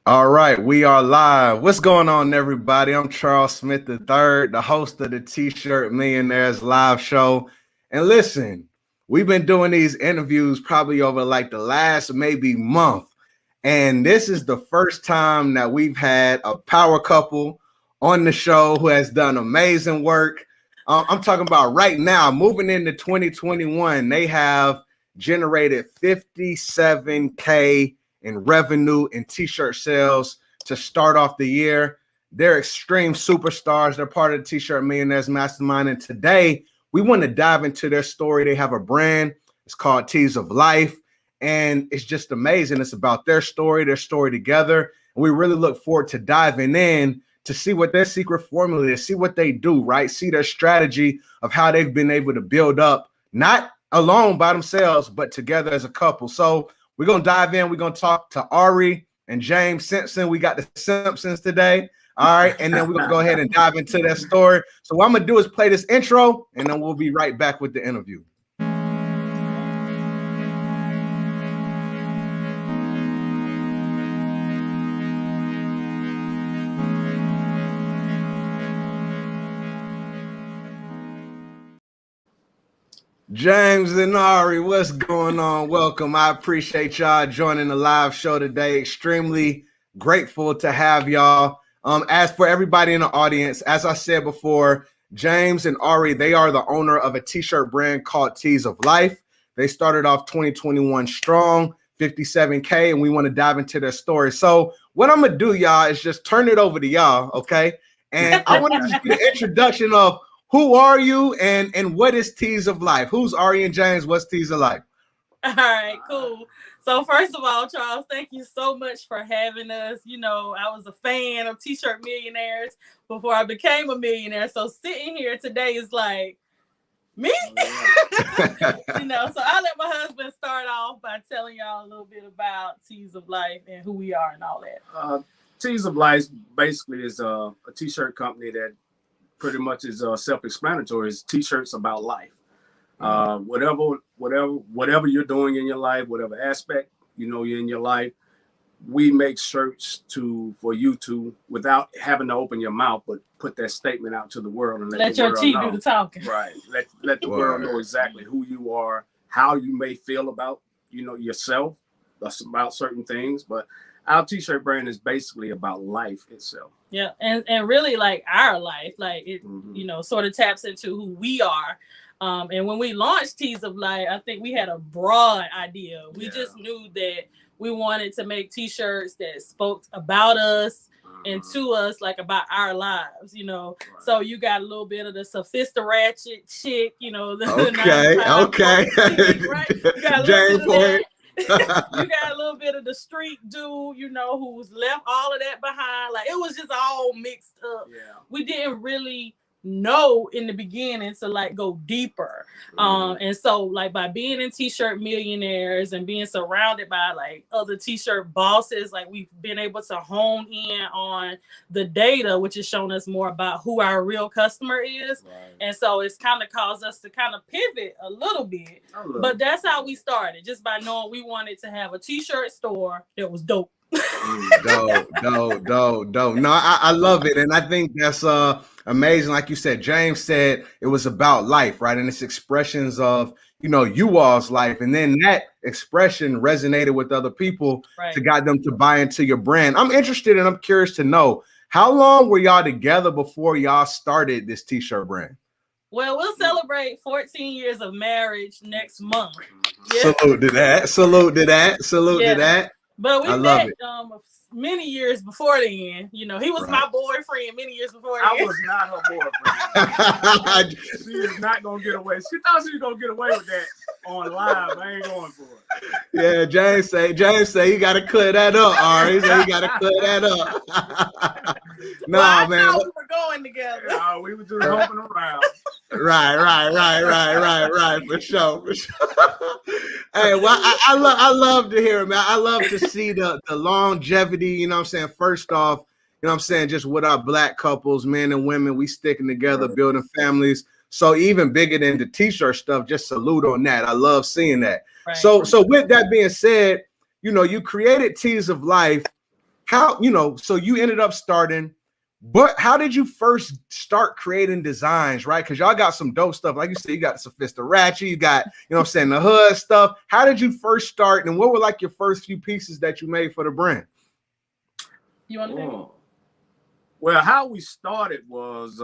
All right, we are live. What's going on, everybody? I'm Charles Smith III, the host of the T-Shirt Millionaires live show. And listen, we've been doing these interviews probably over like the last maybe month. And this is the first time that we've had a power couple on the show who has done amazing work. I'm talking about right now, moving into 2021, they have generated 57K in revenue and T-shirt sales to start off the year. They're extreme superstars. They're part of the T-Shirt Millionaires Mastermind. And today, we want to dive into their story. They have a brand. It's called Tees of Life. And it's just amazing. It's about their story together. And we really look forward to diving in to see what their secret formula is, see what they do, right? See their strategy of how they've been able to build up, not alone by themselves, but together as a couple. So we're going to dive in. We're going to talk to Ari and James Simpson. We got the Simpsons today. All right. And then we're going to go ahead and dive into that story. So what I'm going to do is play this intro, and then we'll be right back with the interview. James and Ari, what's going on? Welcome. I appreciate y'all joining the live show today. Extremely grateful to have y'all. As for everybody in the audience, as I said before, James and Ari, they are the owner of a T-shirt brand called Tees of Life. They started off 2021 strong, 57K, and we want to dive into their story. So what I'm going to do, y'all, is just turn it over to y'all, okay? And I want to just get an introduction of who are you and what is Tees of Life? Who's Ari and James? What's Tees of Life? All right, cool. So first of all, Charles, thank you so much for having us. You know, I was a fan of T-Shirt Millionaires before I became a millionaire. So sitting here today is like, me? You know, so I'll let my husband start off by telling y'all a little bit about Tees of Life and who we are and all that. Tees of Life basically is a T-shirt company that pretty much is self-explanatory. It's T-shirts about life. Whatever you're doing in your life, whatever aspect you're in your life, we make shirts for you to, without having to open your mouth, but put that statement out to the world and let your teeth do the talking. Right. Let the world know exactly who you are, how you may feel about yourself, about certain things, but our T-shirt brand is basically about life itself. Yeah, and really like our life, like it, sort of taps into who we are. And when we launched Tees of Life, I think we had a broad idea. We just knew that we wanted to make T-shirts that spoke about us and to us, like about our lives, Right. So you got a little bit of the sophisticated chick, Okay. Chick, right? You got a little bit of that. You got a little bit of the street dude, who's left all of that behind. Like it was just all mixed up. Yeah. We didn't really know in the beginning to like go deeper. And so like by being in T-Shirt Millionaires and being surrounded by like other T-shirt bosses, like we've been able to hone in on the data, which has shown us more about who our real customer is. Right. And so it's kind of caused us to kind of pivot a little bit. But that's how we started, just by knowing we wanted to have a T-shirt store that was dope. Dope. No, I love it. And I think that's amazing. Like you said, James said it was about life, right? And it's expressions of, you all's life. And then that expression resonated with other people to get them to buy into your brand. I'm interested and I'm curious to know, how long were y'all together before y'all started this T-shirt brand? Well, we'll celebrate 14 years of marriage next month. Yeah. Salute to that. But we met many years before then. He was my boyfriend many years before then. I was not her boyfriend. She is not going to get away. She thought she was going to get away with that on live. I ain't going for it. Yeah, James say you got to clear that up, Ari. So you got to clear that up. I man. We were going together. No, we were just humping around. Right. For sure. Hey, well, I love to hear it, man. I love to see the longevity, first off, just with our Black couples, men and women, we sticking together, building families. So even bigger than the T-shirt stuff, just salute on that. I love seeing that. Right. So with that being said, you created Tees of Life how, so you ended up starting, but how did you first start creating designs, right? Because y'all got some dope stuff. Like you said, you got Sophistiratchy, you got, the hood stuff. How did you first start, and what were like your first few pieces that you made for the brand? You want to Well, how we started was,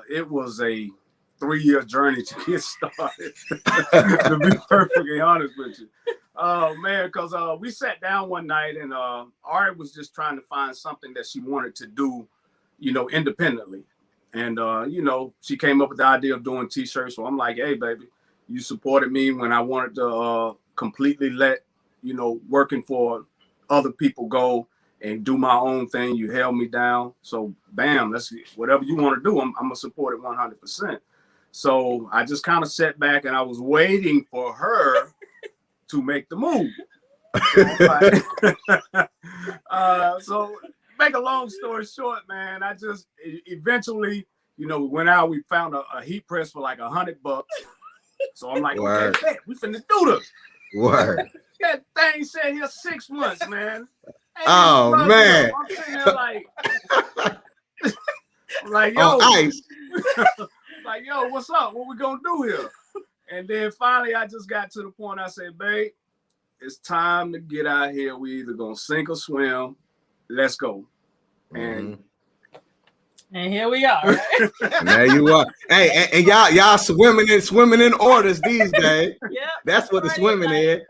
it was a 3-year journey to get started, to be perfectly honest with you. Man, because we sat down one night and Ari was just trying to find something that she wanted to do, independently. And, she came up with the idea of doing T-shirts. So I'm like, hey, baby, you supported me when I wanted to completely let, working for other people go and do my own thing. You held me down. So bam, let's whatever you want to do, I'm going to support it 100%. So I just kind of sat back and I was waiting for her to make the move. So make a long story short, man, I just eventually, we went out, we found a heat press for like $100. So I'm like, Word. Okay, we finna do this. Word. That thing said here 6 months, man. Oh, man. I'm sitting there like, yo, on ice. like, yo, what's up? What we gonna do here? And then finally, I just got to the point. I said, babe, it's time to get out here. We either gonna sink or swim. Let's go. And here we are. Right? And there you are. Hey, and y'all swimming in orders these days. Yeah, that's what the swimming is.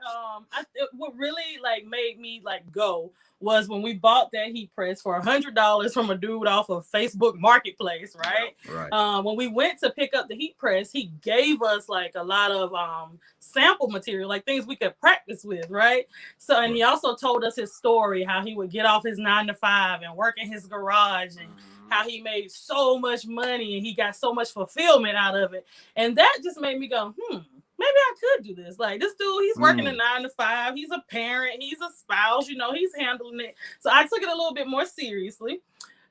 What really made me go was when we bought that heat press for $100 from a dude off of Facebook Marketplace, right? Yeah, right. When we went to pick up the heat press, he gave us a lot of sample material, like things we could practice with, right? So, and he also told us his story, how he would get off his 9-to-5 and work in his garage, and how he made so much money and he got so much fulfillment out of it. And that just made me go, maybe I could do this. Like, this dude, he's working a 9-to-5. He's a parent. He's a spouse. He's handling it. So I took it a little bit more seriously.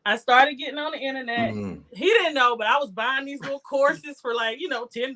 I started getting on the internet. He didn't know, but I was buying these little courses for $10, $20,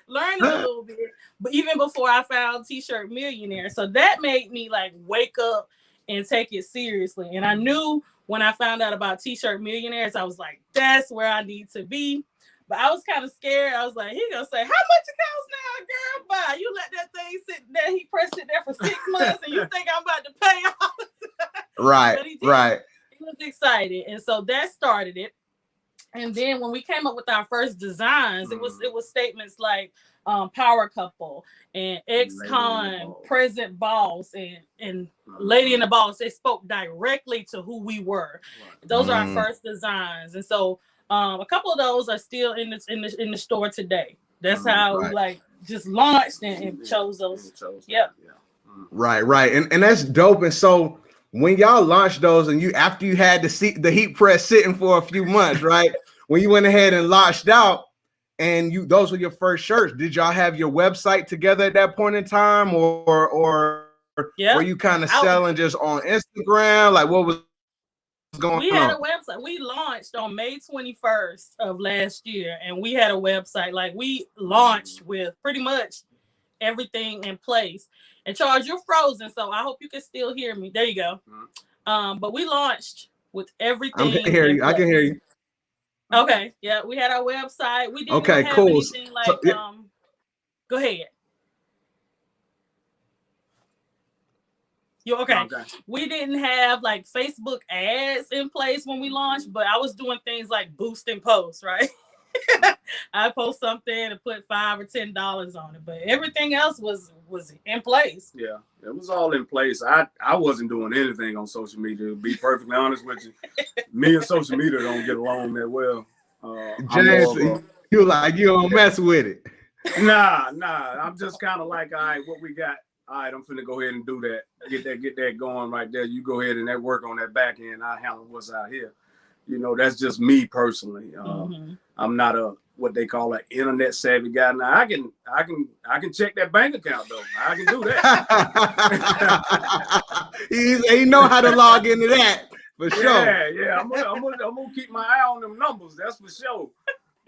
learning a little bit. But even before I found T-Shirt Millionaires. So that made me wake up and take it seriously. And I knew when I found out about T-Shirt Millionaires, I was like, that's where I need to be. But I was kind of scared. I was like, he gonna say, how much it costs now, girl? Bye. You let that thing sit there. He pressed it there for 6 months, and you think I'm about to pay all? Right. But he did. Right. He was excited, and so that started it. And then when we came up with our first designs, it was statements like power couple and ex-con, present boss, and lady in the boss. They spoke directly to who we were. Those are our first designs, and so. A couple of those are still in the store today. That's how we just launched and chose those. Yep. Right. And that's dope. And so when y'all launched those, and after you had the heat press sitting for a few months, right? When you went ahead and launched out, and those were your first shirts, did y'all have your website together at that point in time, or were you kind of selling just on Instagram? Like, what was we had a website. We launched on May 21st of last year, and we had a website. We launched with pretty much everything in place. And Charles, you're frozen, so I hope you can still hear me. There you go. But we launched with everything. I can hear you. Okay. Yeah, we had our website. We didn't have cool. anything go ahead. You okay? We didn't have Facebook ads in place when we launched, but I was doing things like boosting posts, right? I post something and put $5 or $10 on it, but everything else was in place. Yeah, it was all in place. I wasn't doing anything on social media, to be perfectly honest with you. Me and social media don't get along that well. James, you don't mess with it. Nah. I'm just kind of like, all right, what we got? All right, I'm finna go ahead and do that. Get that going right there. You go ahead and work on that back end. I handle what's out here. That's just me personally. I'm not what they call an internet savvy guy. Now I can check that bank account though. I can do that. He know how to log into that for sure. Yeah. I'm gonna keep my eye on them numbers. That's for sure.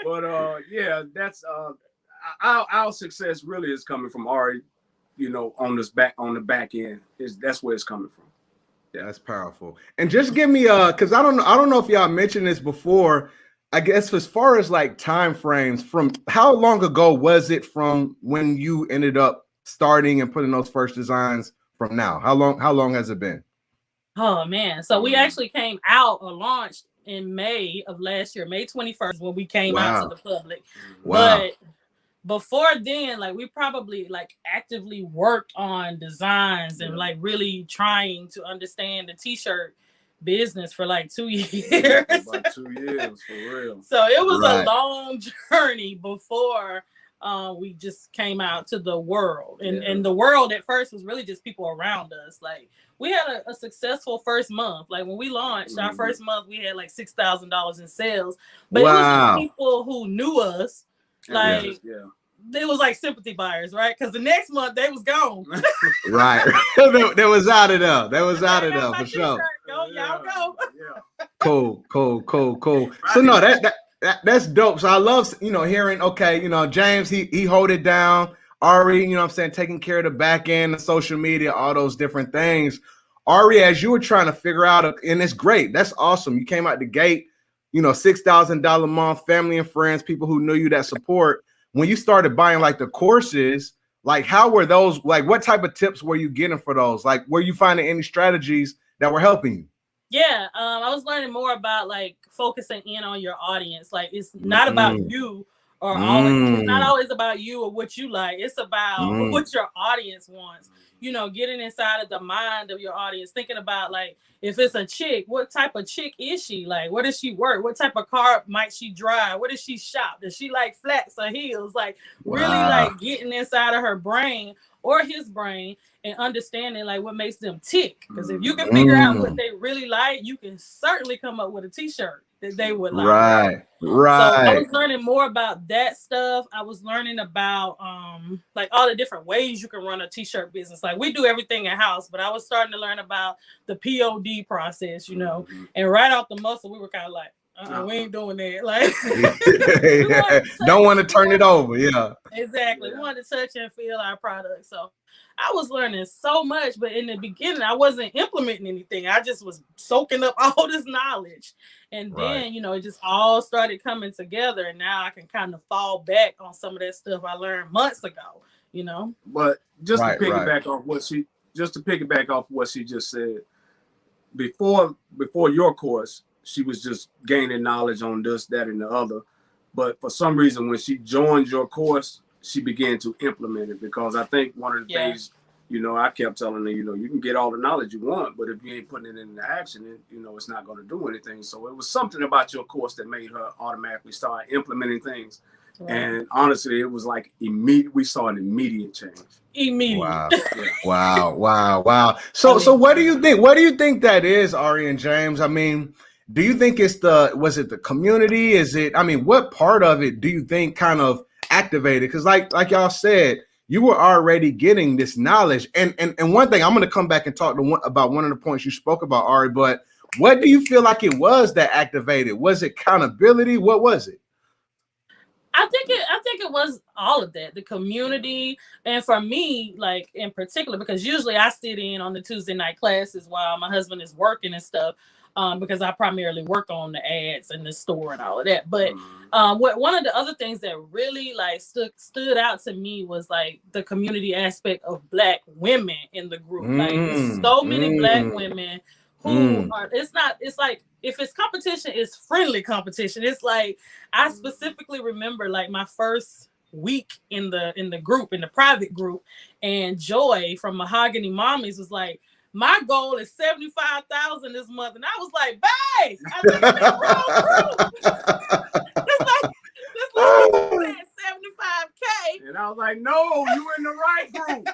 But that's our success really is coming from Ari. On the back end, that's where it's coming from. That's powerful. And just give me because I don't know if y'all mentioned this before. I guess as far as like time frames, from how long ago was it from when you ended up starting and putting those first designs from now? How long has it been? Oh man. So we actually came out or launched in May of last year, May 21st, when we came out to the public. Wow. But before then, like we probably like actively worked on designs and like really trying to understand the T-shirt business for like 2 years. About 2 years, for real. So it was a long journey before we just came out to the world. And the world at first was really just people around us. Like we had a successful first month. Like when we launched our first month, we had like $6,000 in sales. But it was just people who knew us. Like they was like sympathy buyers, right? Because the next month they was gone. Right. They was out of there. They was out of there for sure. Go, y'all go. Cool. So no, that's dope. So I love, hearing, okay, James, he hold it down. Ari, I'm saying, taking care of the back end, the social media, all those different things. Ari, as you were trying to figure out, and it's great. That's awesome. You came out the gate, $6,000 a month, family and friends, people who knew you, that support. When you started buying like the courses, like how were those, like what type of tips were you getting for those? Like, were you finding any strategies that were helping you? Yeah, I was learning more about like focusing in on your audience. Like it's not about you or it's not always about you or what you like. It's about what your audience wants. Getting inside of the mind of your audience, thinking about like if it's a chick, what type of chick is she? Like, where does she work? What type of car might she drive? Where does she shop? Does she like flats or heels? Like really like getting inside of her brain or his brain and understanding like what makes them tick. Because if you can figure out what they really like, you can certainly come up with a T-shirt that they would like. Right. So I was learning more about that stuff. I was learning about like all the different ways you can run a T-shirt business. Like we do everything in house, but I was starting to learn about the POD process, and right off the muscle, we were kind of like, we ain't doing that. Like, don't want to turn it over. Yeah, exactly. We wanted to touch and feel our product. So I was learning so much, but in the beginning, I wasn't implementing anything. I just was soaking up all this knowledge. And then, it just all started coming together. And now I can kind of fall back on some of that stuff I learned months ago, But just to piggyback off what she just said, before your course, she was just gaining knowledge on this, that, and the other. But for some reason, when she joined your course, she began to implement it, because I think one of the things, I kept telling her, you can get all the knowledge you want, but if you ain't putting it into action, it's not going to do anything. So it was something about your course that made her automatically start implementing things. Right. And honestly, it was like we saw an immediate change. Immediate. Wow. So what do you think? What do you think that is, Ari and James? I mean, do you think was it the community? Is it, what part of it do you think kind of activated? Because like y'all said, you were already getting this knowledge. And one thing, I'm going to come back and talk about one of the points you spoke about, Ari, but what do you feel like it was that activated? Was it accountability? What was it? I think it was all of that, the community. And for me, like in particular, because usually I sit in on the Tuesday night classes while my husband is working and stuff, because I primarily work on the ads and the store and all of that. But one of the other things that really like stood out to me was like the community aspect of Black women in the group. Like so many Black women who are, it's like, if it's competition, it's friendly competition. It's like, I specifically remember like my first week in the group, in the private group, and Joy from Mahogany Mommies was like, my goal is 75,000 this month. And I was like, babe, I think I'm in the wrong group. It's like 75K. And I was like, no, you in the right group.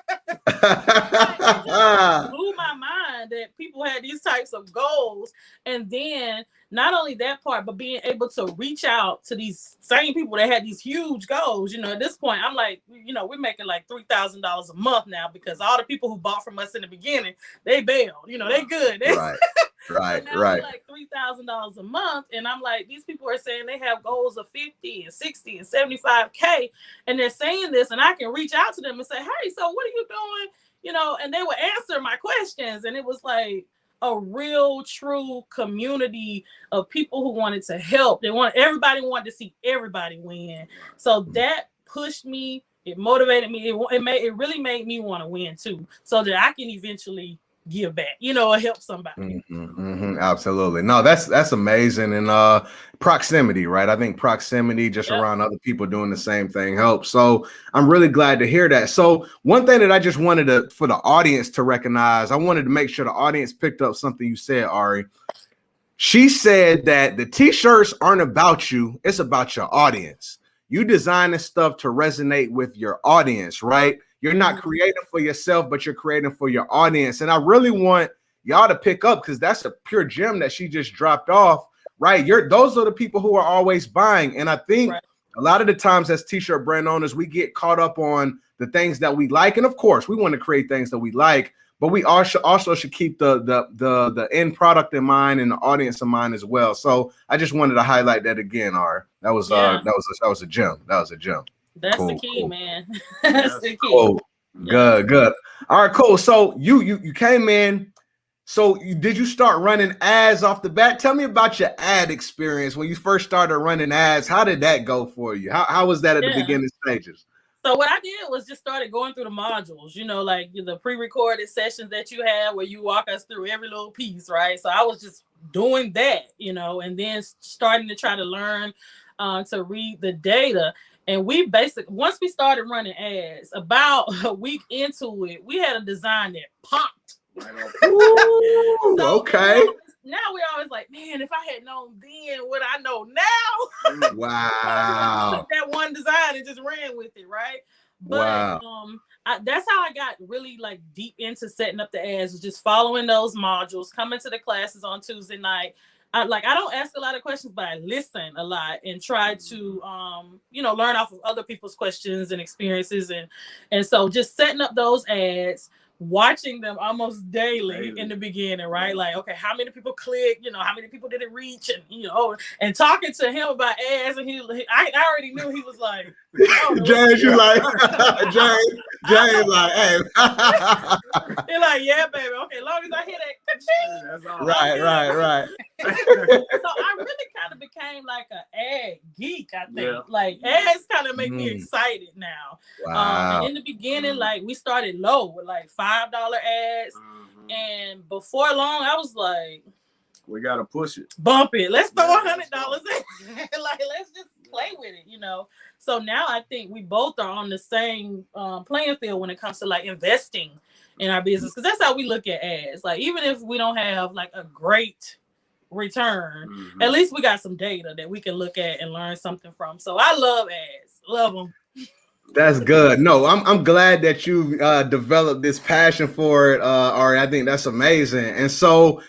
It blew my mind that people had these types of goals. And then not only that part, but being able to reach out to these same people that had these huge goals. At this point, I'm like, we're making like $3,000 a month now, because all the people who bought from us in the beginning, they bailed. They good. Right. Like $3,000 a month. And I'm like, these people are saying they have goals of 50 and 60 and 75K. And they're saying this, and I can reach out to them and say, hey, so what are you doing? And they would answer my questions. And it was like, a real true community of people who wanted to help. Everybody wanted to see everybody win. So that pushed me. It motivated me. It really made me want to win too, so that I can eventually give back, or help somebody. Absolutely. No, that's amazing. And proximity, right? I think proximity just around other people doing the same thing helps. So I'm really glad to hear that. So one thing that I just wanted for the audience to recognize, I wanted to make sure the audience picked up something you said, Ari. She said that the T-shirts aren't about you, it's about your audience. You design this stuff to resonate with your audience, right? You're not creating for yourself, but you're creating for your audience. And I really want y'all to pick up, because that's a pure gem that she just dropped off, right? Those are the people who are always buying. And I think a lot of the times as T-shirt brand owners, we get caught up on the things that we like. And of course, we want to create things that we like, but we also should keep the end product in mind and the audience in mind as well. So I just wanted to highlight that again, Ari. That was a gem. That was a gem. That's cool, the key, cool. Man. That's the key. Cool. Good. All right, cool. So you came in. So did you start running ads off the bat? Tell me about your ad experience when you first started running ads. How did that go for you? How was that at the beginning stages? So what I did was just started going through the modules, like the pre-recorded sessions that you have where you walk us through every little piece, right? So I was just doing that, and then starting to try to learn to read the data. And once we started running ads, about a week into it, we had a design that popped. Ooh, so, okay. Now we're always like, man, if I had known then what I know now. Wow. Took that one design and just ran with it, right? But that's how I got really deep into setting up the ads, was just following those modules, coming to the classes on Tuesday night. I don't ask a lot of questions, but I listen a lot and try to learn off of other people's questions and experiences, and so just setting up those ads, watching them almost daily in the beginning, right? Like, okay, how many people clicked, how many people did it reach, and and talking to him about ads, and I already knew he was like, James, you like James like, hey. He's like, yeah, baby, okay, as long as I hear that ka-ching. That's all right. So I really kind of became like an ad geek, I think. Like, ads kind of make me excited now. Wow. And in the beginning, we started low with $5 ads. And before long, I was like, we gotta push it. Bump it. Let's throw $100 in. Let's just play with it, So now I think we both are on the same playing field when it comes to investing in our business, because that's how we look at ads. Even if we don't have a great return, at least we got some data that we can look at and learn something from. So I love ads. Love them. That's good. No, I'm glad that you developed this passion for it, Ari. I think that's amazing. And so,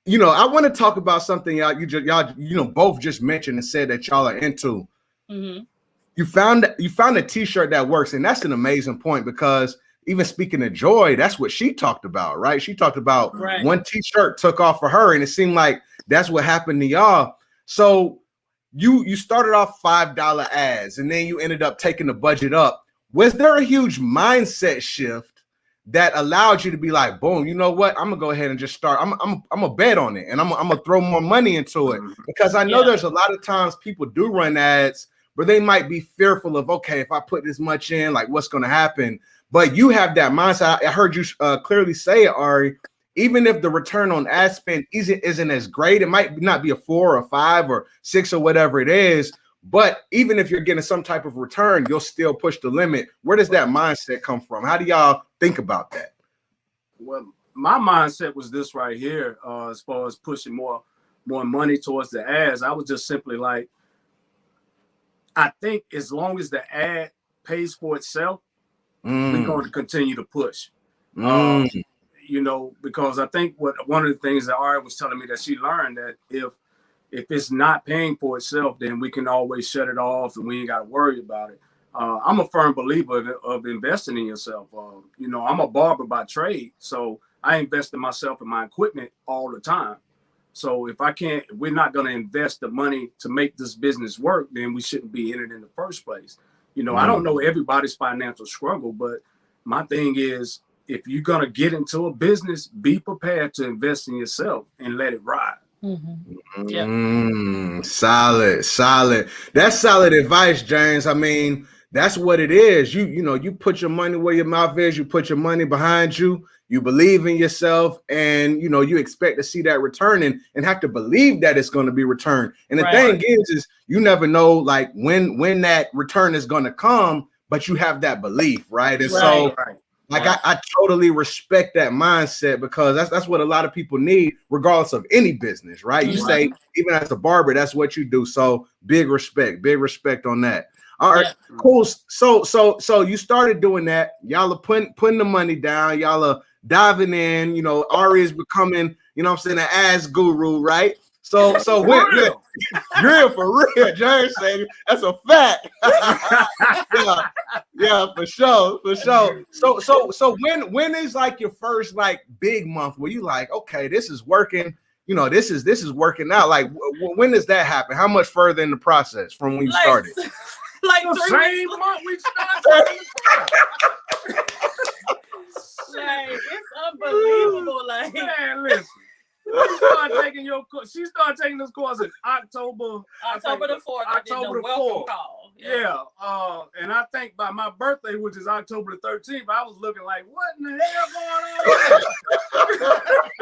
I want to talk about something y'all both just mentioned and said that y'all are into. You found a T-shirt that works, and that's an amazing point, because even speaking of Joy, that's what she talked about, right? She talked about one T-shirt took off for her, and it seemed like that's what happened to y'all. So you started off $5 ads, and then you ended up taking the budget up. Was there a huge mindset shift that allowed you to be like, boom, you know what? I'm gonna go ahead and just start. I'm gonna bet on it, and I'm gonna throw more money into it, because I know there's a lot of times people do run ads, but they might be fearful of, okay, if I put this much in, what's gonna happen? But you have that mindset. I heard you clearly say it, Ari. Even if the return on ad spend isn't as great, it might not be a 4 or 5 or 6 or whatever it is. But even if you're getting some type of return, you'll still push the limit. Where does that mindset come from? How do y'all think about that? Well, my mindset was this right here, as far as pushing more money towards the ads. I was just simply like, I think as long as the ad pays for itself, we're going to continue to push. Because I think one of the things that Ari was telling me that she learned, that if it's not paying for itself, then we can always shut it off and we ain't got to worry about it. I'm a firm believer of investing in yourself. I'm a barber by trade, so I invest in myself and my equipment all the time. So if we're not going to invest the money to make this business work, then we shouldn't be in it in the first place. I don't know everybody's financial struggle, but my thing is, if you're gonna get into a business, be prepared to invest in yourself and let it ride. Solid. That's solid advice, James. I mean, that's what it is. You put your money where your mouth is. You put your money behind you. You believe in yourself, and you expect to see that return, and have to believe that it's going to be returned. And the thing is you never know like when that return is going to come, but you have that belief, right? And so I totally respect that mindset, because that's what a lot of people need, regardless of any business, right? You say, even as a barber, that's what you do. So big respect on that. All right, cool. So you started doing that. Y'all are putting the money down. Y'all are diving in. Ari is becoming, an ass guru, right? So real for real, James saying that's a fact. yeah, for sure. So when is like your first like big month where you like, okay, this is working, this is working out? Like when does that happen? How much further in the process from when you started? Like the same month we started. Like it's unbelievable. Like, man, listen. She started taking this course in October the 4th. October the 4th. Call. Yeah. And I think by my birthday, which is October the 13th, I was looking like, what in the hell going on?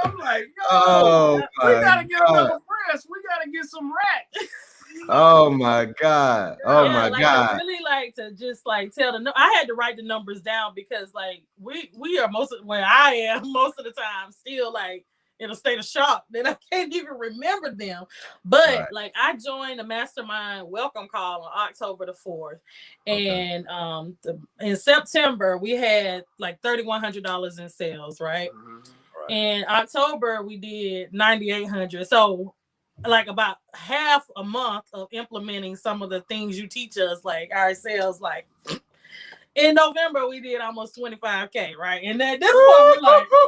I'm like, we gotta get another press. We gotta get some racks. Oh my God. My God. I really like to just like tell I had to write the numbers down, because like we are I am most of the time still like in a state of shock that I can't even remember them. But like I joined the mastermind welcome call on October the 4th. And in September we had like $3,100 in sales, right? In October we did $9,800. So like about half a month of implementing some of the things you teach us, like our sales, like in November we did almost 25K, right? And at this point we're like, I'm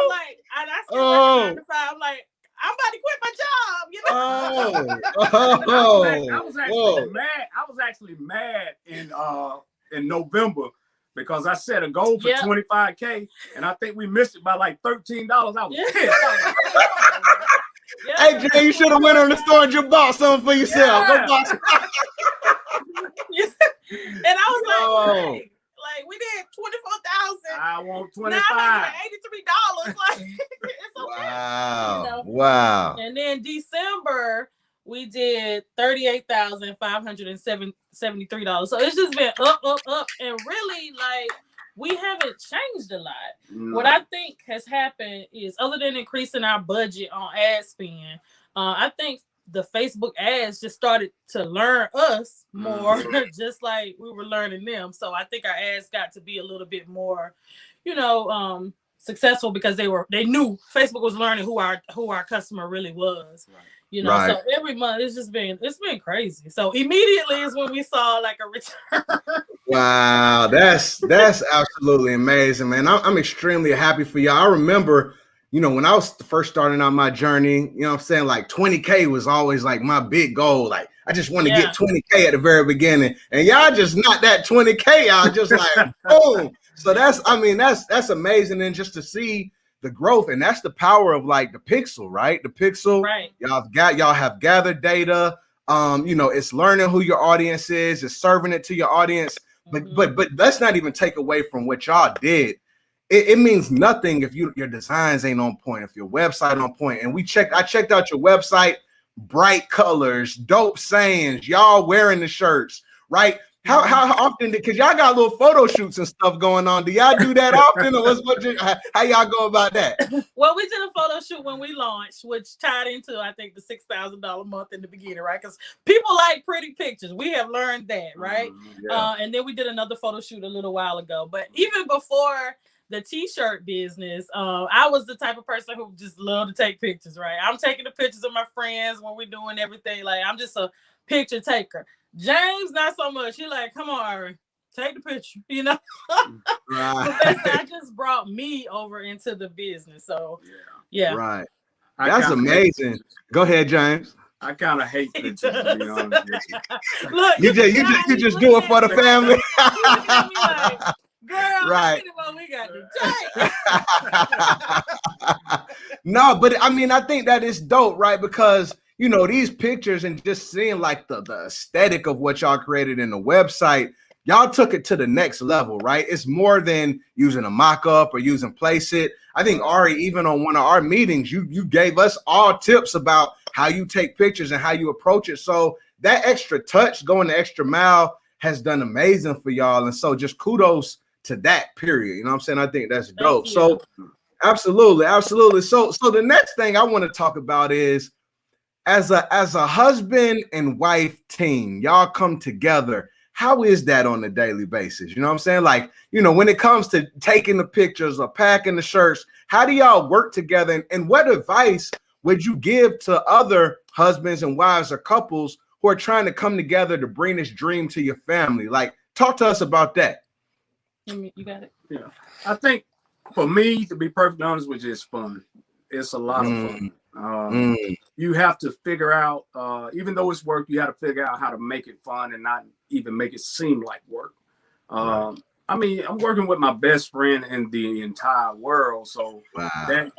like, and I still work 9 to 5. I'm like, I'm about to quit my job, I was actually mad in November, because I set a goal for 25K, and I think we missed it by like $13. I was pissed. Hey, Jay, you should have went on the store and just bought something for yourself. And I was like, we did 24,000. I want 25. $83. Like, it's okay. Wow. And then December we did $38,573. So it's just been up, and really like we haven't changed a lot. What I think has happened is, other than increasing our budget on ad spend, I think the Facebook ads just started to learn us more, just like we were learning them. So I think our ads got to be a little bit more, successful, because they knew Facebook was learning who our customer really was. So every month it's been crazy. So immediately is when we saw like a return. Wow, that's absolutely amazing, man. I'm extremely happy for y'all. I remember, when I was first starting out my journey, I'm saying, like 20K was always like my big goal. Like I just want to get 20K at the very beginning, and y'all just not that 20K. Y'all just like boom. So that's amazing, and just to see the growth, and that's the power of like the pixel, right? The pixel, y'all have gathered data. It's learning who your audience is, it's serving it to your audience. But let's not even take away from what y'all did. It means nothing if your designs ain't on point, if your website on point. And I checked out your website, bright colors, dope sayings, y'all wearing the shirts, right? How often, because y'all got little photo shoots and stuff going on. Do y'all do that often, or how y'all go about that? Well, we did a photo shoot when we launched, which tied into, I think, the $6,000 month in the beginning, right? Because people like pretty pictures. We have learned that, right? And then we did another photo shoot a little while ago. But even before the T-shirt business, I was the type of person who just loved to take pictures, right? I'm taking the pictures of my friends when we're doing everything. Like, I'm just a picture taker. James, not so much. He like, come on, Ari, take the picture, But that just brought me over into the business. So, yeah. Right. That's amazing. Go ahead, James. I kind of hate pictures, to be honest with you. Look, you just do it for the family. Like, girl, right. We got to No, but I mean, I think that is dope, right? Because these pictures and just seeing like the aesthetic of what y'all created in the website, y'all took it to the next level, right? It's more than using a mock-up or using Placeit. I think Ari, even on one of our meetings, you gave us all tips about how you take pictures and how you approach it. So that extra touch, going the extra mile, has done amazing for y'all. And so just kudos to that, period. You know what I'm saying? I think that's dope. So absolutely. So the next thing I want to talk about is as a husband and wife team, y'all come together. How is that on a daily basis? You know what I'm saying? Like, when it comes to taking the pictures or packing the shirts, how do y'all work together? And what advice would you give to other husbands and wives or couples who are trying to come together to bring this dream to your family? Like, talk to us about that. You got it. Yeah. I think for me, to be perfectly honest with you, it's fun. It's a lot of fun. You have to figure out, even though it's work, you have to figure out how to make it fun and not even make it seem like work. Right. I mean, I'm working with my best friend in the entire world. So that,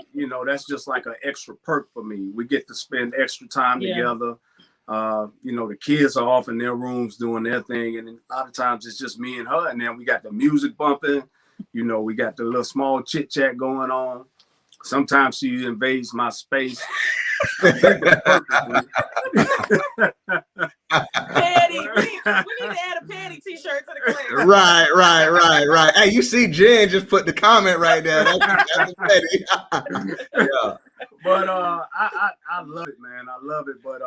that's just like an extra perk for me. We get to spend extra time together. The kids are off in their rooms doing their thing. And a lot of times it's just me and her. And then we got the music bumping. We got the little small chit chat going on. Sometimes she invades my space. Patty, we need to add a Patty T-shirt to the class. Right. Hey, you see Jen just put the comment right there. That's Patty. Yeah. But I love it, man. I love it. But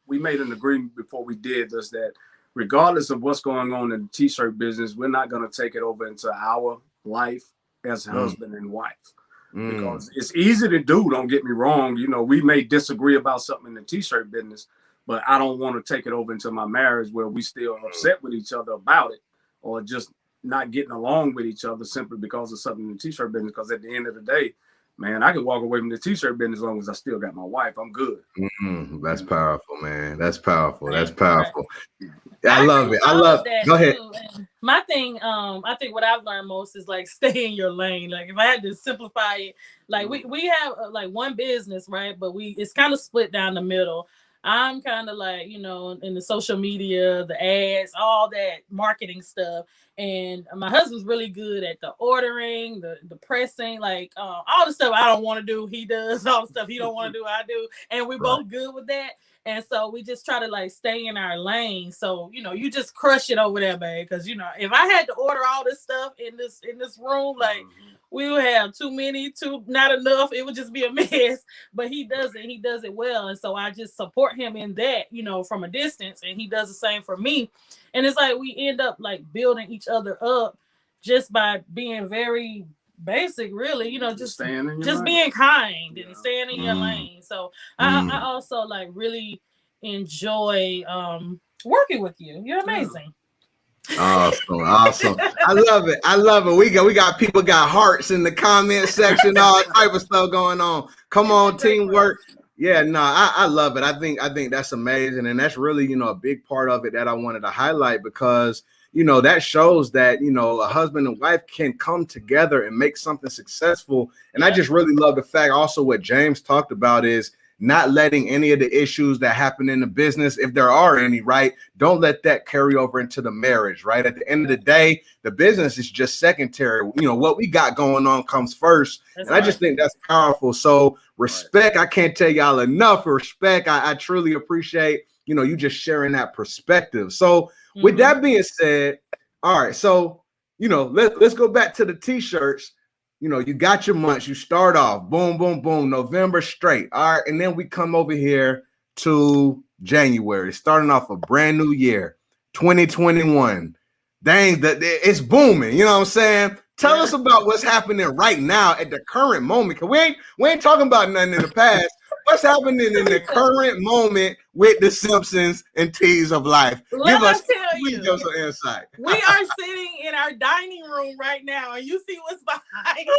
we made an agreement before we did this that regardless of what's going on in the T-shirt business, we're not going to take it over into our life as husband and wife. Because it's easy to do, don't get me wrong. We may disagree about something in the T-shirt business, but I don't want to take it over into my marriage where we still upset with each other about it or just not getting along with each other simply because of something in the T-shirt business. Because at the end of the day, man, I can walk away from the T-shirt business as long as I still got my wife. I'm good. That's powerful, man. That's powerful. That's powerful. I love it. I love it. Go ahead. My thing, I think what I've learned most is like stay in your lane. Like if I had to simplify it, like we have like one business, right? But it's kind of split down the middle. I'm kind of like, in the social media, the ads, all that marketing stuff. And my husband's really good at the ordering, the pressing, like all the stuff I don't want to do, he does. All the stuff he don't want to do, I do. And we're both good with that. And so we just try to like stay in our lane. So, you just crush it over there, babe. Because, if I had to order all this stuff in this room, like we would have too not enough. It would just be a mess. But he does it well. And so I just support him in that, from a distance. And he does the same for me. And it's like we end up like building each other up just by being very basic, really, just being kind and staying in your lane. So I also like really enjoy working with you. You're amazing. Awesome. I love it. We got people got hearts in the comment section, all type of stuff going on. Come on, teamwork. Yeah, no, I love it. I think that's amazing. And that's really, a big part of it that I wanted to highlight because that shows that, a husband and wife can come together and make something successful. And I just really love the fact also what James talked about is not letting any of the issues that happen in the business, if there are any, right, don't let that carry over into the marriage, right? At the end of the day, the business is just secondary. What we got going on comes first. And I just think that's powerful. So respect, I can't tell y'all enough respect. I truly appreciate, you just sharing that perspective. So with that being said, all right, so, let's go back to the T-shirts. You got your months, you start off, boom, boom, boom, November straight. All right, and then we come over here to January, starting off a brand new year, 2021. Dang, it's booming, you know what I'm saying? Tell us about what's happening right now at the current moment, because we ain't talking about nothing in the past. what's happening in the current moment with the Simpsons and T's of Life? Give us some insight. We are sitting in our dining room right now, and you see what's behind us.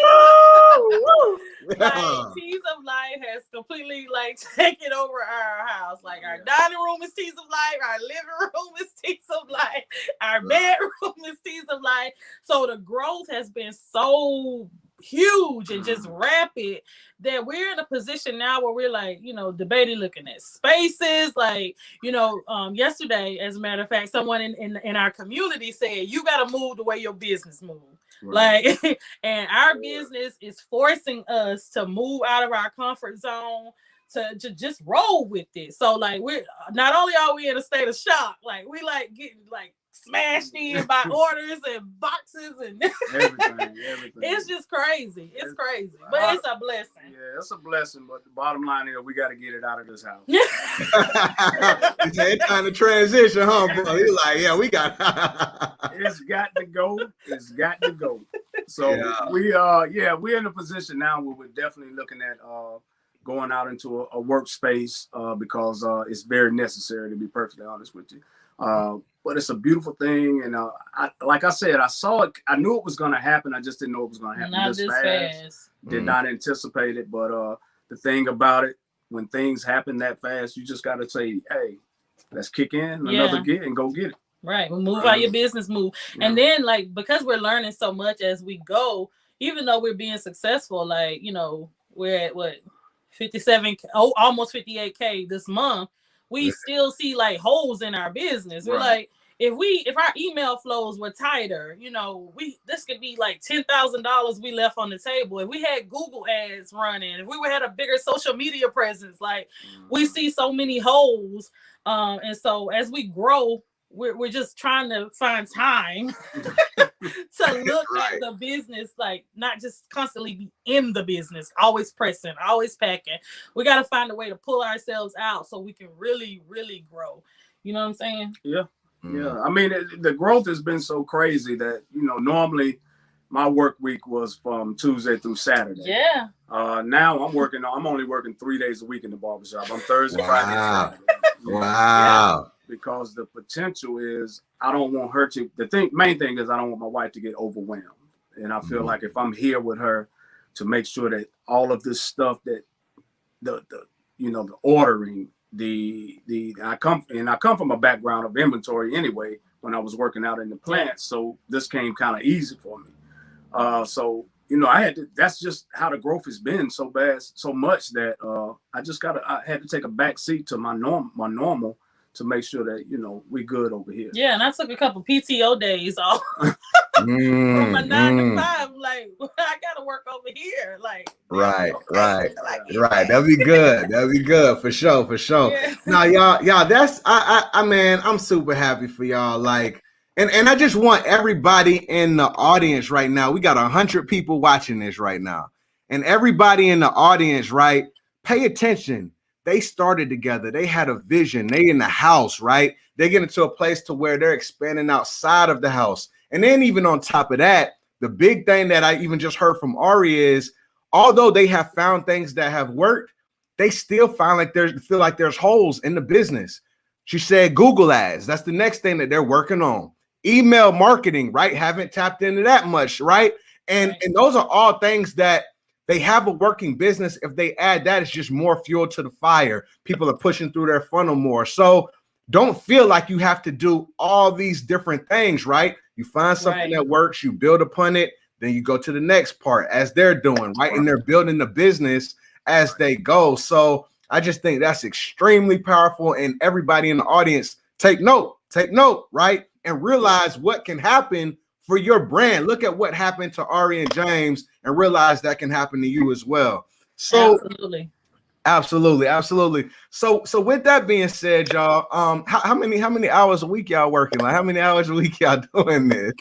Like, T's of Life has completely like taken over our house. Like, our dining room is T's of Life, our living room is T's of Life, our bedroom is T's of Life. So the growth has been so huge and just rapid that we're in a position now where we're like, debating looking at spaces. Like, yesterday, as a matter of fact, someone in our community said, you got to move the way your business moves. Right. Like, and our business is forcing us to move out of our comfort zone to just roll with it. So like, we're not only are we in a state of shock, like we like getting like smashed in by orders and boxes and everything. It's just crazy. It's crazy, but it's a blessing. Yeah, it's a blessing. But the bottom line is, we got to get it out of this house. It's time to transition, huh, bro? He's like, yeah, we got. It's got to go. It's got to go. So we're in a position now where we're definitely looking at going out into a workspace because it's very necessary, to be perfectly honest with you. But it's a beautiful thing, and like I said, I saw it. I knew it was going to happen. I just didn't know it was going to happen not this fast. Did not anticipate it. But the thing about it, when things happen that fast, you just got to say, "Hey, let's kick in another gear and go get it." Right. Well, move how your business move, and then like because we're learning so much as we go, even though we're being successful, like we're at what 57, almost 58K this month. We still see like holes in our business. We're like, if our email flows were tighter, this could be like $10,000 we left on the table. If we had Google ads running, if we had a bigger social media presence, like we see so many holes. And so as we grow, we're just trying to find time to look at the business, like not just constantly be in the business, always pressing, always packing. We got to find a way to pull ourselves out so we can really, really grow. You know what I'm saying? Yeah. Yeah. I mean, the growth has been so crazy that, normally my work week was from Tuesday through Saturday. Yeah. Now I'm only working 3 days a week in the barbershop. I'm Thursday, Friday, Saturday. Wow. Yeah. Because the potential is, I don't want her to. Main thing is, I don't want my wife to get overwhelmed, and I feel like if I'm here with her to make sure that all of this stuff that the ordering, I come from a background of inventory anyway when I was working out in the plant, so this came kind of easy for me. So I had to. That's just how the growth has been so much that I had to take a back seat to my normal. To make sure that we good over here. Yeah, and I took a couple PTO days off from my 9 to 5. Like, I gotta work over here. Like, right. That'll be good. That'll be good for sure. Yeah. Now, y'all, that's man, I'm super happy for y'all. Like, and I just want everybody in the audience right now. We got 100 people watching this right now, and everybody in the audience, right? Pay attention. They started together. They had a vision. They in the house, right? They get into a place to where they're expanding outside of the house. And then even on top of that, the big thing that I even just heard from Ari is, although they have found things that have worked, they still feel like there's holes in the business. She said Google ads. That's the next thing that they're working on. Email marketing, right? Haven't tapped into that much, right? And those are all things that they have a working business. If they add that, it's just more fuel to the fire. People are pushing through their funnel more. So don't feel like you have to do all these different things, right? You find something that works, you build upon it, then you go to the next part as they're doing, right? And they're building the business as they go. So I just think that's extremely powerful. And everybody in the audience, take note, right? And realize what can happen for your brand. Look at what happened to Ari and James and realize that can happen to you as well. So absolutely. So with that being said, y'all, how many hours a week y'all working? Like, how many hours a week y'all doing this?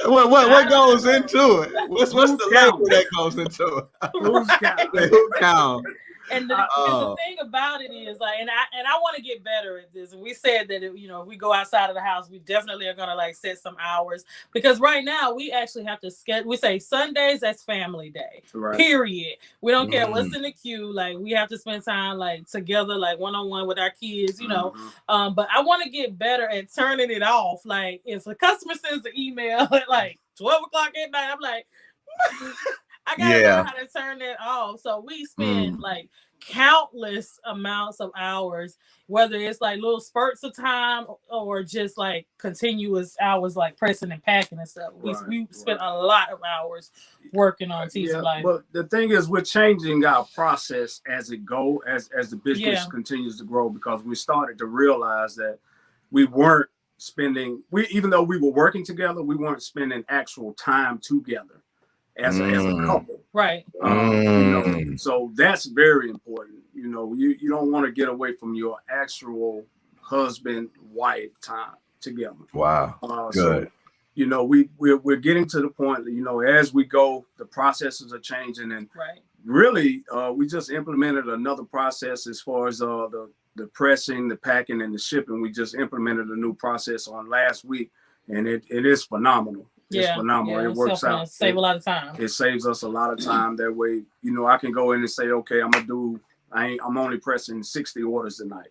what goes into it? What's the label that goes into it? Who's count? Who count? And the thing about it is like, and I want to get better at this. And we said that if we go outside of the house, we definitely are gonna like set some hours, because right now we actually have to schedule. We say Sundays, that's family day. Right. Period. We don't care what's in the queue. Like we have to spend time like together, like one-on-one with our kids. But I want to get better at turning it off. Like if a customer sends an email at like 12 o'clock at night, I'm like, I gotta learn how to turn that off. So we spend like countless amounts of hours, whether it's like little spurts of time or just like continuous hours, like pressing and packing and stuff. We spent a lot of hours working on Teacher Life. But the thing is, we're changing our process as it go, as the business continues to grow, because we started to realize that we weren't spending, even though we were working together, we weren't spending actual time together as a couple. Right. So that's very important. You don't want to get away from your actual husband-wife time together. Wow. Good. So, we're getting to the point that, as we go, the processes are changing, and really, we just implemented another process as far as the pressing, the packing, and the shipping. We just implemented a new process on last week, and it is phenomenal. It's phenomenal. It works out. Save a lot of time. It saves us a lot of time. That way, I can go in and say, okay, I'm only pressing 60 orders tonight.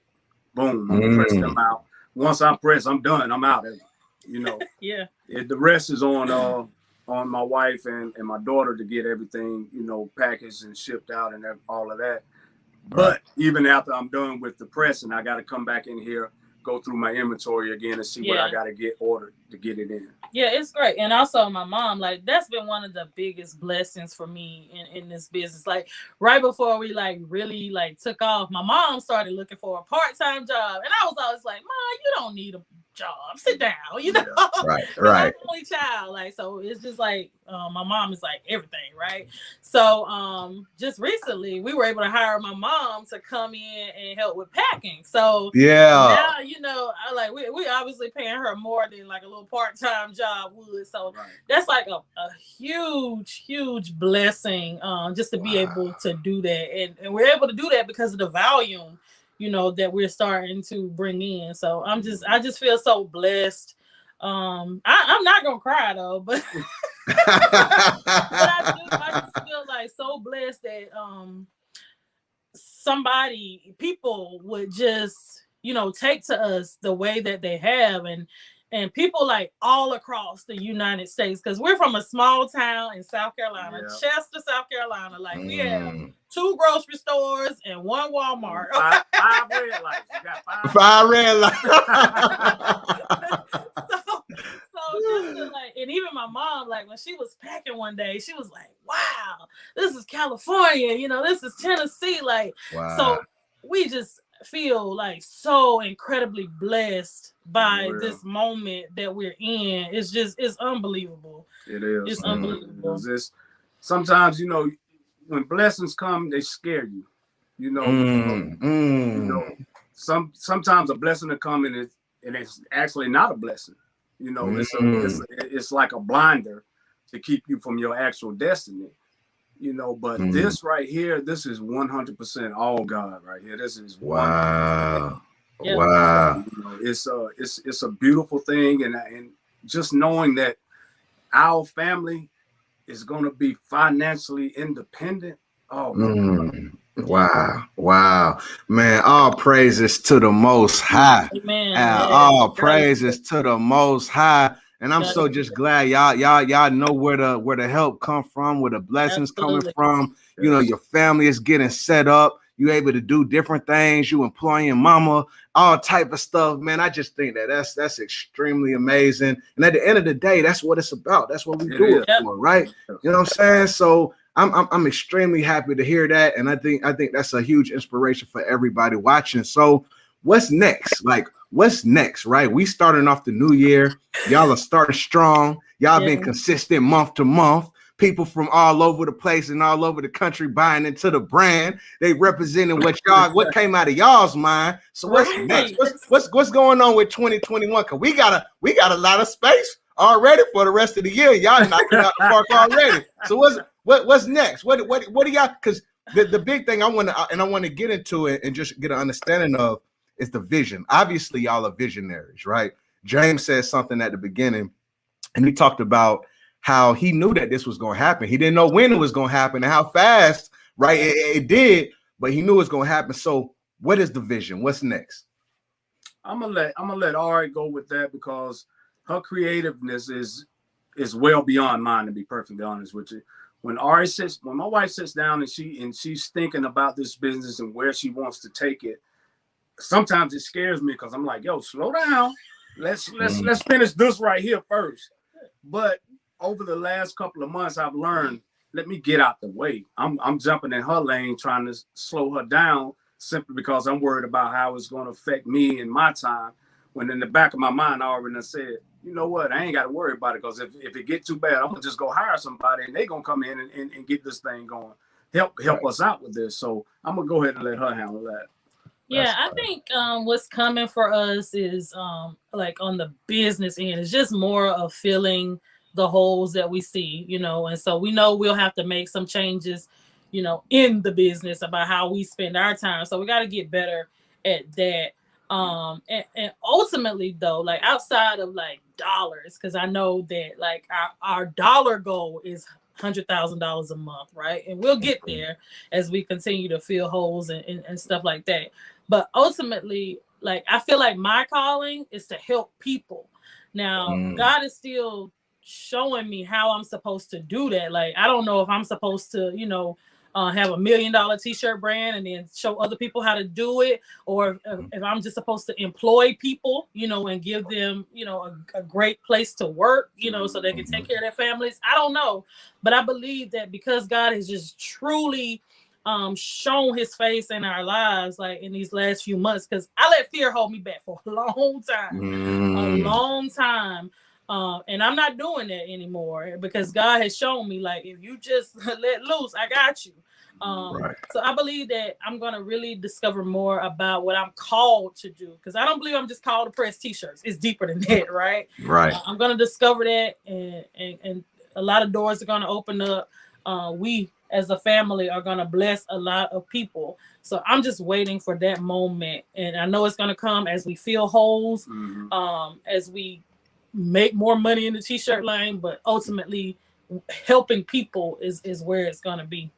Boom, I'm gonna press them out. Once I press, I'm done. I'm out. The rest is on my wife and my daughter to get everything, packaged and shipped out and all of that. But even after I'm done with the pressing, I got to come back in here, go through my inventory again and see what I got to get ordered to get it in. Yeah, it's great. And also my mom, like that's been one of the biggest blessings for me in this business. Like right before we like really like took off, my mom started looking for a part-time job. And I was always like, Mom, you don't need a job. Sit down, Right. I'm the only child. Like, so it's just like my mom is like everything, right? So just recently we were able to hire my mom to come in and help with packing. So now, I like we obviously paying her more than like a little part-time job would. So that's like a huge blessing just to be able to do that. And we're able to do that because of the volume that we're starting to bring in. So I just feel so blessed. I'm not gonna cry though, but but I just feel like so blessed that people would just take to us the way that they have, and people like all across the United States, because we're from a small town in South Carolina, Chester, South Carolina. Like we have 2 grocery stores and 1 Walmart. 5 red lights. You got 5 red lights. so just to like, and even my mom, like when she was packing one day, she was like, "Wow, this is California. This is Tennessee." Like, so we just feel like so incredibly blessed by this moment that we're in. It's unbelievable. It is. It's unbelievable. Sometimes, when blessings come, they scare you. Sometimes a blessing will come and it's actually not a blessing. It's like a blinder to keep you from your actual destiny. But this right here, this is 100% all God right here. This is wow. It's a beautiful thing, and just knowing that our family is going to be financially independent. Oh, wow, man! All praises to the Most High. Amen. All praises to the Most High. And I'm so just glad y'all know where the help come from, where the blessings coming from. Your family is getting set up. You able to do different things. You employing mama, all type of stuff, man. I just think that's extremely amazing. And at the end of the day, that's what it's about. That's what we do it for, right? You know what I'm saying? So I'm extremely happy to hear that, and I think that's a huge inspiration for everybody watching. So what's next? Like, what's next, right? We starting off the new year. Y'all are starting strong. Y'all been consistent month to month. People from all over the place and all over the country buying into the brand. They representing what came out of y'all's mind. So what's next? What's going on with 2021? Cause we got a lot of space already for the rest of the year. Y'all knocking out the park already. So what's next? What do y'all? Cause the big thing I want to get into it and just get an understanding of is the vision. Obviously, y'all are visionaries, right? James said something at the beginning, and he talked about how he knew that this was going to happen. He didn't know when it was going to happen and how fast, right? It did, but he knew it was going to happen. So, what is the vision? What's next? I'm gonna let Ari go with that because her creativeness is well beyond mine, to be perfectly honest with you. When my wife sits down and she's thinking about this business and where she wants to take it, sometimes it scares me because I'm like, yo, slow down. Let's finish this right here first. But over the last couple of months, I've learned, let me get out the way. I'm jumping in her lane, trying to slow her down simply because I'm worried about how it's going to affect me and my time. When in the back of my mind, I already said, you know what? I ain't got to worry about it because if it get too bad, I'm gonna just go hire somebody and they gonna come in and get this thing going. Help us out with this. So I'm gonna go ahead and let her handle that. Yeah, I think what's coming for us is like on the business end, it's just more of filling the holes that we see, and so we know we'll have to make some changes, in the business about how we spend our time. So we got to get better at that. And ultimately though, like outside of like dollars, because I know that like our dollar goal is $100,000 a month, right? And we'll get there as we continue to fill holes and stuff like that. But ultimately, like I feel like my calling is to help people. Now, God is still showing me how I'm supposed to do that. Like I don't know if I'm supposed to, have $1 million T-shirt brand and then show other people how to do it, or if I'm just supposed to employ people, and give them, a great place to work, so they can take care of their families. I don't know, but I believe that because God has just truly shown his face in our lives, like in these last few months, because I let fear hold me back for a long time. And I'm not doing that anymore because God has shown me, like, if you just let loose, I got you. So I believe that I'm going to really discover more about what I'm called to do, because I don't believe I'm just called to press T-shirts. It's deeper than that, right? I'm going to discover that, and a lot of doors are going to open up. We as a family are going to bless a lot of people. So I'm just waiting for that moment. And I know it's going to come as we fill holes, as we make more money in the T-shirt line, but ultimately helping people is where it's going to be.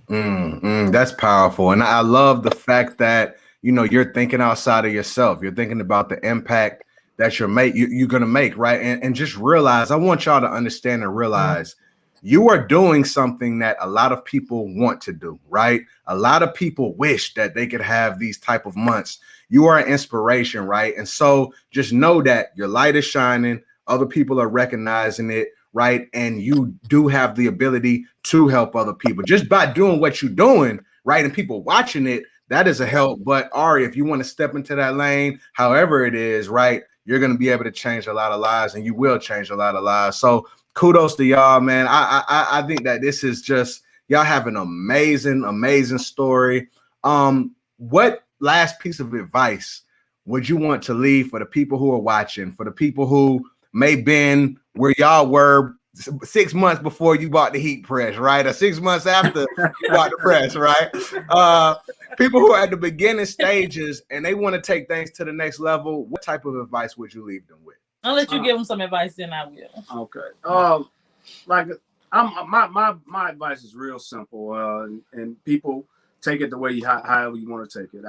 That's powerful. And I love the fact that, you're thinking outside of yourself. You're thinking about the impact that you're going to make, right? And just realize, I want y'all to understand and realize you are doing something that a lot of people want to do, right? A lot of people wish that they could have these type of months. You are an inspiration, right? And so just know that your light is shining. Other people are recognizing it, right? And you do have the ability to help other people just by doing what you're doing, right? And people watching it, that is a help. But Ari, if you want to step into that lane, however it is, right, you're going to be able to change a lot of lives, and you will change a lot of lives. So kudos to y'all, man. I think that this is just, y'all have an amazing story. What last piece of advice would you want to leave for the people who are watching, for the people who may been where y'all were 6 months before you bought the heat press, right? Or 6 months after you bought the press, right? People who are at the beginning stages and they want to take things to the next level, what type of advice would you leave them with? I'll let you give them some advice, then I will. Okay. Like my advice is real simple, and people take it the way however you want to take it.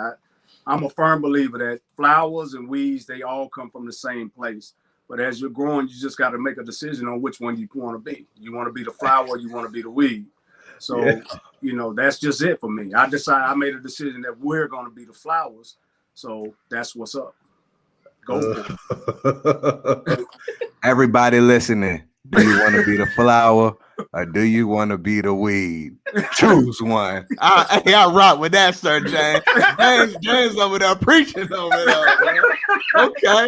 I'm a firm believer that flowers and weeds, they all come from the same place. But as you're growing, you just got to make a decision on which one you want to be. You want to be the flower, or you want to be the weed. So, that's just it for me. I made a decision that we're going to be the flowers. So that's what's up. Go for it. Everybody listening, do you want to be the flower or do you want to be the weed? Choose one. I rock with that, Sir James. James over there preaching over there, man. Okay.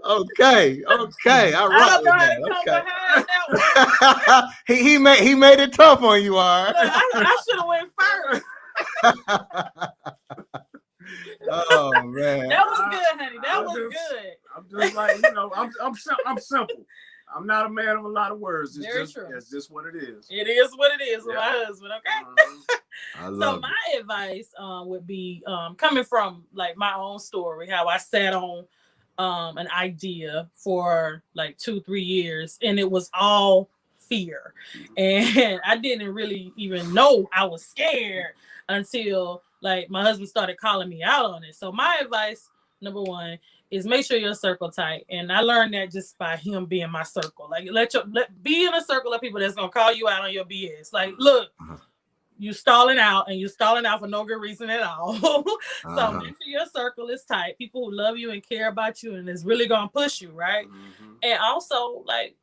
Okay. I rock with that. Okay. He made it tough on you, all right. I should have went first. Oh man, that was good, honey. That was good. I'm just like, I'm simple. I'm not a man of a lot of words. It's Very just true. It's just what it is. It is what it is with my husband. Okay. I love so my advice would be coming from like my own story, how I sat on an idea for like 2-3 years, and it was all fear, and I didn't really even know I was scared until like my husband started calling me out on it. So my advice, number one, is make sure your circle tight. And I learned that just by him being my circle. Like be in a circle of people that's gonna call you out on your BS. Like, look, you stalling out, and you stalling out for no good reason at all. So make sure your circle is tight. People who love you and care about you and is really gonna push you, right? And also, like,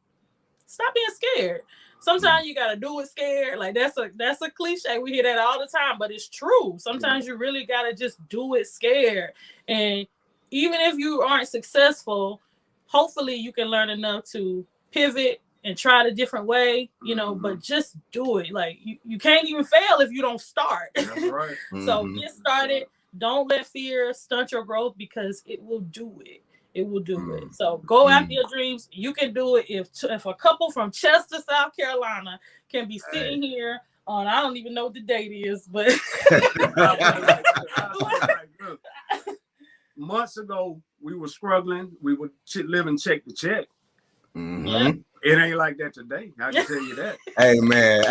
stop being scared. Sometimes you gotta do it scared. Like that's a cliche. We hear that all the time, but it's true. Sometimes you really gotta just do it scared. And even if you aren't successful, hopefully you can learn enough to pivot and try it a different way, you know, but just do it. Like you can't even fail if you don't start. That's right. So get started. Don't let fear stunt your growth, because it will do it. It will do it. So go after your dreams. You can do it. If a couple from Chester, South Carolina can be sitting here on, I don't even know what the date is, but months ago we were struggling. We would living check to check. It ain't like that today. I can tell you that. Amen.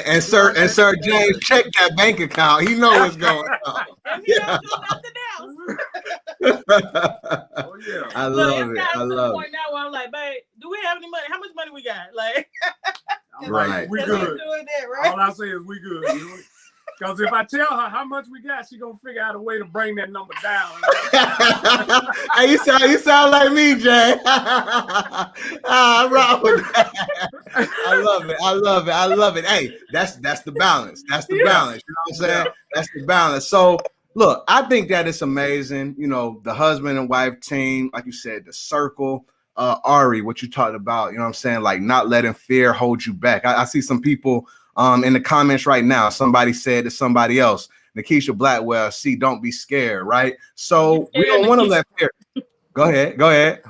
And Sir James, check that bank account. He know what's going on. Oh yeah. I love it. I love it. Now where I'm like, babe, do we have any money? How much money we got? Like, I'm like, we good. Doing that, right? All I say is we good. Because if I tell her how much we got, she gonna figure out a way to bring that number down. Hey, you sound like me, Jay. I rock with that. I love it. Hey, that's the balance. That's the balance. You know what I'm saying? That's the balance. So look, I think that it's amazing. You know, the husband and wife team, like you said, the circle. Ari, what you talked about, you know what I'm saying? Like not letting fear hold you back. I see some people in the comments right now. Somebody said to somebody else, Nikisha Blackwell, don't be scared, right? So we don't want to let fear. Go ahead.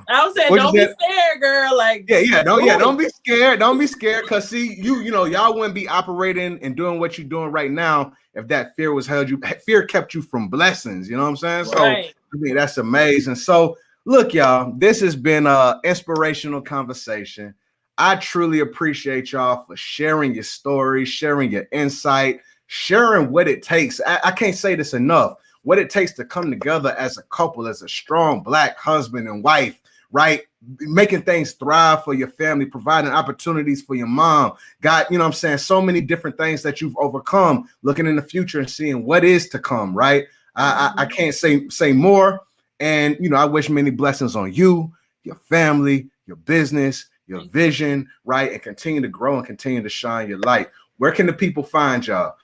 I was saying, don't be scared, girl. Like, don't be scared. Don't be scared, because see, you know, y'all wouldn't be operating and doing what you're doing right now if that fear was held you. Fear kept you from blessings. You know what I'm saying? So I mean, that's amazing. So look, y'all, this has been an inspirational conversation. I truly appreciate y'all for sharing your story, sharing your insight, sharing what it takes. I can't say this enough. What it takes to come together as a couple, as a strong Black husband and wife, right? Making things thrive for your family, providing opportunities for your mom. God, you know what I'm saying? So many different things that you've overcome, looking in the future and seeing what is to come, right? I can't say more. And, you know, I wish many blessings on you, your family, your business, your vision, right? And continue to grow and continue to shine your light. Where can the people find y'all?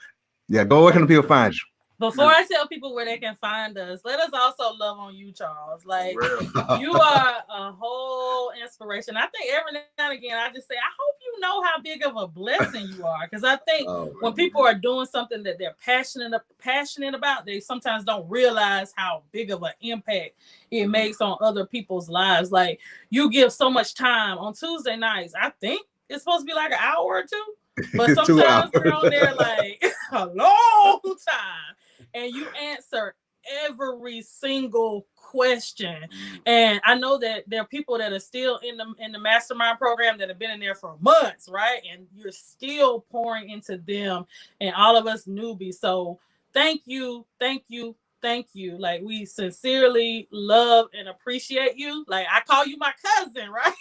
Yeah, where can the people find you? Before I tell people where they can find us, let us also love on you, Charles. Like, you are a whole inspiration. I think every now and again, I just say, I hope you know how big of a blessing you are. Because I think when people are doing something that they're passionate about, they sometimes don't realize how big of an impact it makes on other people's lives. Like, you give so much time on Tuesday nights. I think it's supposed to be like an hour or two. But sometimes we're on there like a long time, and you answer every single question. And I know that there are people that are still in the mastermind program that have been in there for months, right? And you're still pouring into them and all of us newbies. So thank you. Like, we sincerely love and appreciate you. Like, I call you my cousin, right?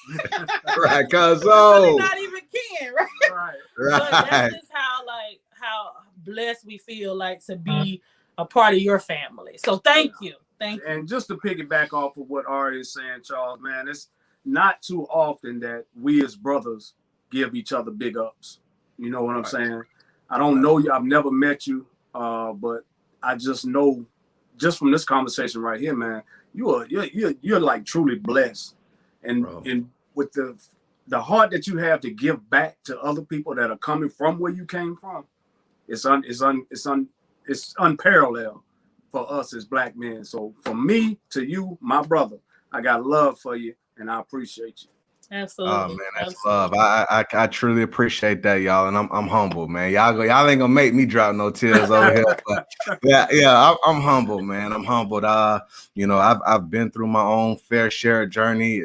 Right, cousin. Really not even kin, right? Right. But that's just how blessed we feel, like, to be a part of your family. So thank you. And just to piggyback off of what Ari is saying, Charles, man, it's not too often that we as brothers give each other big ups. You know what I'm saying? I don't know you. I've never met you, but I just know, just from this conversation right here, man, you're like truly blessed, and with the heart that you have to give back to other people that are coming from where you came from, it's unparalleled for us as Black men. So from me to you, my brother, I got love for you, and I appreciate you. Absolutely. Oh man, that's love. I truly appreciate that, y'all, and I'm humble, man. Y'all ain't gonna make me drop no tears over here, but I'm humble, man. I'm humbled. I've been through my own fair share journey,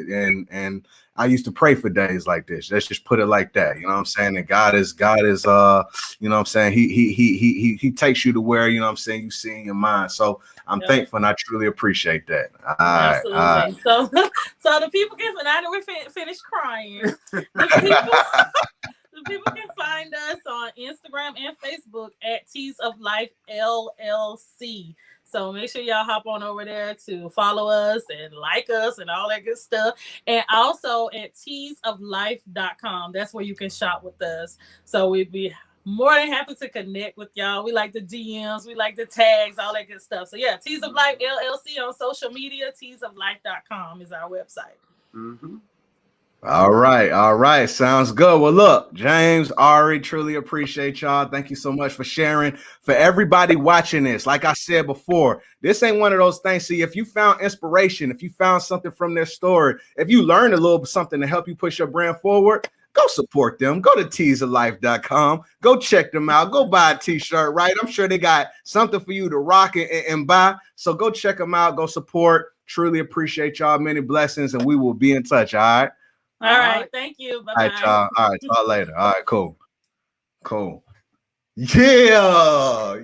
and I used to pray for days like this. Let's just put it like that. You know what I'm saying? And God is you know what I'm saying, he takes you to where, you know what I'm saying, you see in your mind. So I'm thankful, and I truly appreciate that. Absolutely. So the people can, now that we're finished crying, the people can find us on Instagram and Facebook at Teas of Life LLC. So make sure y'all hop on over there to follow us and like us and all that good stuff. And also at teasoflife.com. That's where you can shop with us. So we'd be more than happy to connect with y'all. We like the DMs, we like the tags, all that good stuff. So yeah, Teas of Life LLC on social media. Teasoflife.com is our website. Mm-hmm. All right. Sounds good. Well, look, James, Ari, truly appreciate y'all. Thank you so much for sharing. For everybody watching this, like I said before, this ain't one of those things. See, if you found inspiration, if you found something from their story, if you learned a little something to help you push your brand forward, go support them. Go to teasoflife.com. Go check them out. Go buy a T-shirt, right? I'm sure they got something for you to rock and buy. So go check them out. Go support. Truly appreciate y'all. Many blessings, and we will be in touch. All right. All right. Thank you. Bye-bye. All right, y'all. All right. Talk later. All right. Cool. Yeah.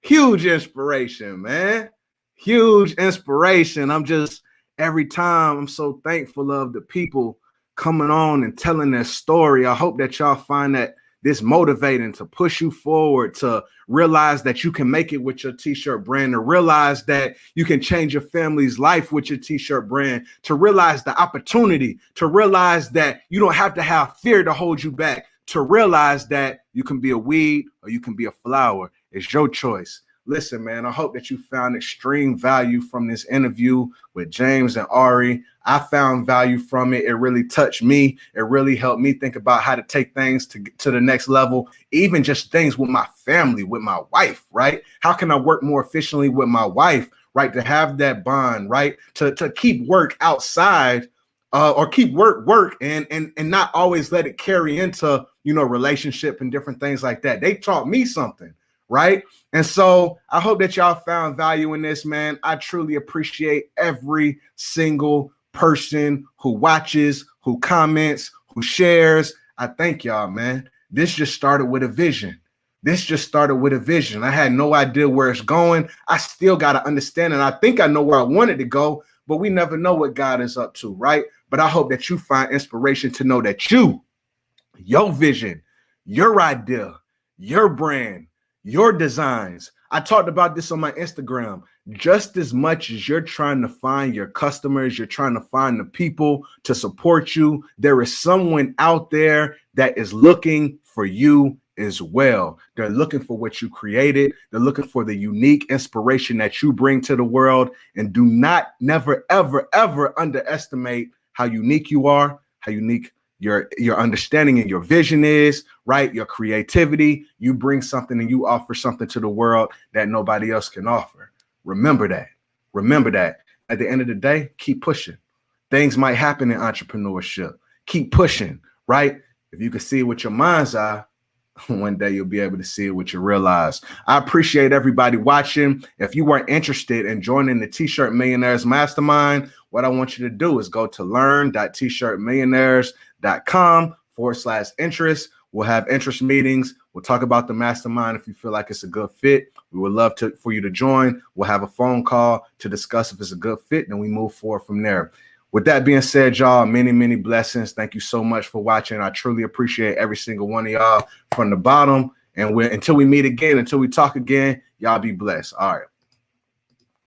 Huge inspiration, man. Huge inspiration. Every time I'm so thankful of the people coming on and telling their story. I hope that y'all find that this motivating to push you forward, to realize that you can make it with your T-shirt brand, to realize that you can change your family's life with your T-shirt brand, to realize the opportunity, to realize that you don't have to have fear to hold you back, to realize that you can be a weed or you can be a flower. It's your choice. Listen, man, I hope that you found extreme value from this interview with James and Ari. I found value from it. It really touched me. It really helped me think about how to take things to the next level, even just things with my family, with my wife, right? How can I work more efficiently with my wife, right? To have that bond, right? To keep work outside or keep work and not always let it carry into, relationship and different things like that. They taught me something. Right. And so I hope that y'all found value in this, man. I truly appreciate every single person who watches, who comments, who shares. I thank y'all, man. This just started with a vision. I had no idea where it's going. I still got to understand it. I think I know where I wanted to go, but we never know what God is up to. Right. But I hope that you find inspiration to know that your vision, your idea, your brand, your designs. I talked about this on my Instagram. Just as much as you're trying to find your customers, you're trying to find the people to support you, there is someone out there that is looking for you as well. They're looking for what you created. They're looking for the unique inspiration that you bring to the world. And do not, never, ever, ever underestimate how unique you are, how unique your understanding and your vision is, right? Your creativity. You bring something and you offer something to the world that nobody else can offer. Remember that. At the end of the day, keep pushing. Things might happen in entrepreneurship. Keep pushing, right? If you can see it with your mind's eye, one day you'll be able to see it with your real eyes. I appreciate everybody watching. If you weren't interested in joining the T-Shirt Millionaires Mastermind, what I want you to do is go to learn.tshirtmillionaires.com/interest. We'll have interest meetings. We'll talk about the mastermind. If you feel like it's a good fit, we would love for you to join. We'll have a phone call to discuss if it's a good fit, and we move forward from there. With that being said, y'all, many, many blessings. Thank you so much for watching. I truly appreciate every single one of y'all from the bottom. And until we meet again, until we talk again, y'all be blessed. All right.